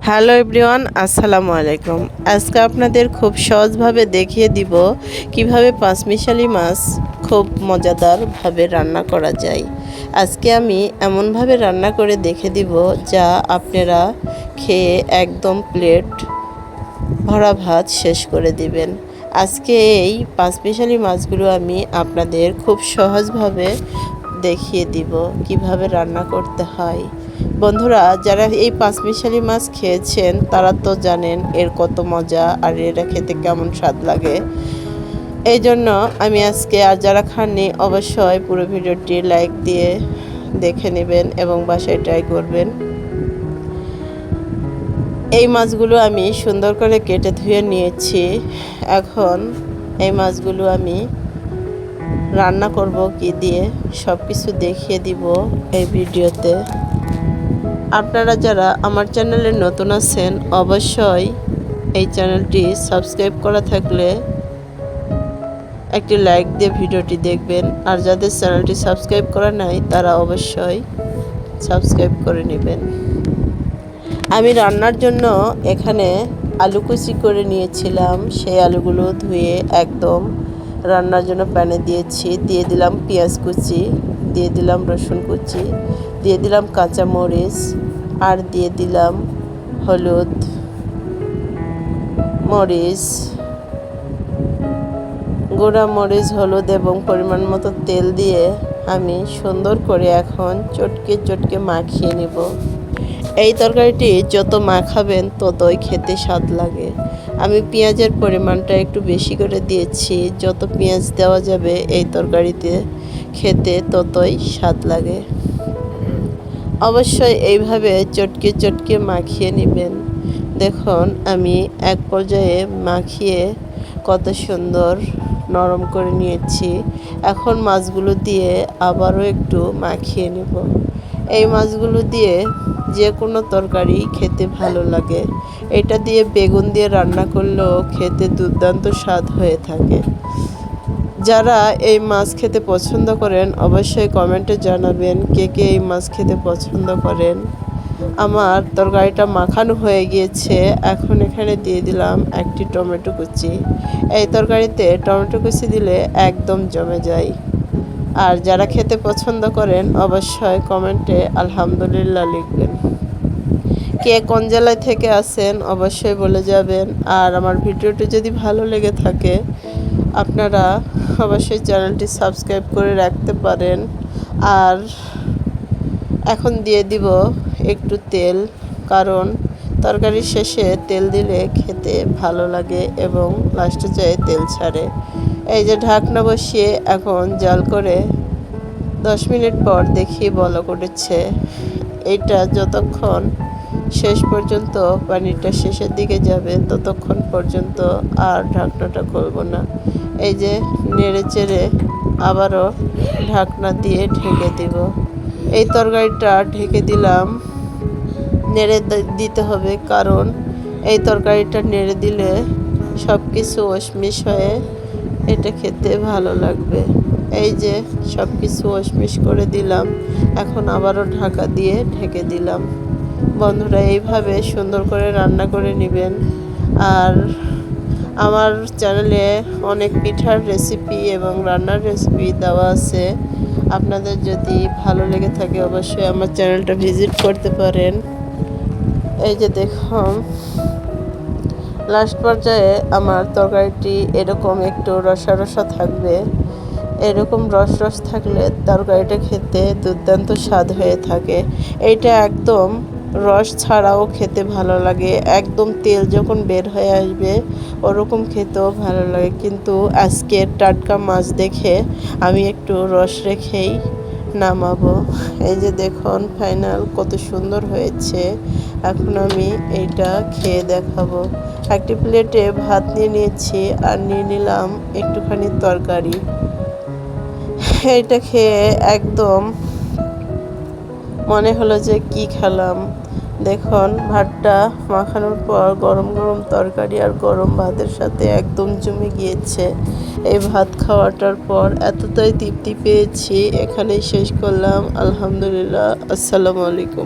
Hello everyone, আসসালামু আলাইকুম। আজকে আপনাদের খুব সহজভাবে দেখিয়ে দিব কিভাবে পাঁচমিশালি মাছ খুব মজাদারভাবে রান্না করা যায়। আজকে আমি এমনভাবে রান্না করে দেখে দিব যা আপনারা খেয়ে একদম প্লেট ভরা ভাত শেষ করে দিবেন। আজকে এই পাঁচমিশালি মাছগুলো আমি আপনাদের খুব সহজভাবে দেখিয়ে দিব কিভাবে রান্না করতে হয়। বন্ধুরা, যারা এই পাঁচমিশালি মাছ খেয়েছেন তারা তো জানেন এর কত মজা আর এটা খেতে কেমন স্বাদ লাগে। এই জন্য আমি আজকে, আর যারা খাননি অবশ্যই পুরো ভিডিওটি লাইক দিয়ে দেখে নেবেন এবং বাসায় ট্রাই করবেন। এই মাছগুলো আমি সুন্দর করে কেটে ধুয়ে নিয়েছি। এখন এই মাছগুলো আমি রান্না করব কি দিয়ে সব কিছু দেখিয়ে দিব এই ভিডিওতে। আপনারা যারা আমার চ্যানেলে নতুন আছেন অবশ্যই এই চ্যানেলটি সাবস্ক্রাইব করা থাকলে একটি লাইক দিয়ে ভিডিওটি দেখবেন, আর যাদের চ্যানেলটি সাবস্ক্রাইব করা নাই তারা অবশ্যই সাবস্ক্রাইব করে নেবেন। আমি রান্নার জন্য এখানে আলু কুচি করে নিয়েছিলাম। সেই আলুগুলো ধুয়ে একদম রান্নার জন্য প্যানে দিয়েছি। দিয়ে দিলাম পেঁয়াজ কুচি, দিয়ে দিলাম রসুন কুচি, দিয়ে দিলাম কাঁচামরিচ, আর দিয়ে দিলাম হলুদ, মরিচ, গুঁড়া মরিচ, হলুদ এবং পরিমাণ মতো তেল দিয়ে আমি সুন্দর করে এখন চটকে চটকে মাখিয়ে নেব। এই তরকারিটি যত মাখাবেন ততই খেতে স্বাদ লাগে। আমি পেঁয়াজের পরিমাণটা একটু বেশি করে দিয়েছি। যত পেঁয়াজ দেওয়া যাবে এই তরকারিতে খেতে ততই স্বাদ লাগে। অবশ্যই এইভাবে চটকে চটকে মাখিয়ে নেবেন। দেখুন আমি এক পর্যায়ে মাখিয়ে কত সুন্দর নরম করে নিয়েছি। এখন মাছগুলো দিয়ে আবারও একটু মাখিয়ে নেব। এই মাছগুলো দিয়ে যে কোনো তরকারি খেতে ভালো লাগে। এটা দিয়ে বেগুন দিয়ে রান্না করলেও খেতে দুর্দান্ত স্বাদ হয়ে থাকে। যারা এই মাছ খেতে পছন্দ করেন অবশ্যই কমেন্টে জানাবেন কে কে এই মাছ খেতে পছন্দ করেন। আমার তরকারিটা মাখানো হয়ে গিয়েছে। এখন এখানে দিয়ে দিলাম একটি টমেটো কুচি। এই তরকারিতে টমেটো কুচি দিলে একদম জমে যায়। আর যারা খেতে পছন্দ করেন অবশ্যই কমেন্টে আলহামদুলিল্লাহ লিখবেন। কে কোন জেলায় থেকে আসেন অবশ্যই বলে যাবেন। আর আমার ভিডিওটি যদি ভালো লেগে থাকে আপনারা অবশ্যই চ্যানেলটি সাবস্ক্রাইব করে রাখতে পারেন। আর এখন দিয়ে দিব একটু তেল, কারণ তরকারির শেষে তেল দিলে খেতে ভালো লাগে এবং লাস্টে যায় তেল ছাড়ে। এই যে ঢাকনা বসিয়ে এখন জাল করে 10 মিনিট পর দেখি বলক উঠেছে। এইটা যতক্ষণ শেষ পর্যন্ত পানিটা শেষের দিকে যাবে ততক্ষণ পর্যন্ত আর ঢাকনাটা খুলব না। এই যে নেড়ে চেড়ে আবারও ঢাকনা দিয়ে ঢেকে দিব। এই তরকারিটা ঢেকে দিলাম, নেড়ে দিতে হবে, কারণ এই তরকারিটা নেড়ে দিলে সব কিছু ওশমিশ হয়ে এটা খেতে ভালো লাগবে। এই যে সব কিছু ওশমিশ করে দিলাম, এখন আবারও ঢাকা দিয়ে ঢেকে দিলাম। বন্ধুরা, এইভাবে সুন্দর করে রান্না করে নেবেন। আর আমার চ্যানেলে অনেক পিঠার রেসিপি এবং রান্নার রেসিপি দেওয়া আছে। আপনাদের যদি ভালো লেগে থাকে অবশ্যই আমার চ্যানেলটা ভিজিট করতে পারেন। এই যে দেখুন লাস্ট পর্যায়ে আমার তরকারিটি এরকম একটু রসা রসা থাকবে। এরকম রস রস থাকলে তরকারিটা খেতে দুর্দান্ত স্বাদ হয়ে থাকে। এইটা একদম রস ছাড়াও খেতে ভালো লাগে। একদম তেল যখন বের হয়ে আসবে ওরকম খেতেও ভালো লাগে। কিন্তু আজকে টাটকা মাছ দেখে আমি একটু রস রেখেই নামাবো। এই যে দেখুন ফাইনাল কত সুন্দর হয়েছে। এখন আমি এইটা খেয়ে দেখাবো। একটি প্লেটে ভাত নিয়ে নিয়েছি আর নিয়ে নিলাম একটুখানি তরকারি। এইটা খেয়ে একদম মনে হলো যে কি খেলাম। দেখুন ভাতটা মাখানোর পর গরম গরম তরকারি আর গরম ভাতের সাথে একদম জমে গিয়েছে। এই ভাত খাওয়াটার পর এতটাই তৃপ্তি পেয়েছি, এখানেই শেষ করলাম। আলহামদুলিল্লাহ। আসসালামু আলাইকুম।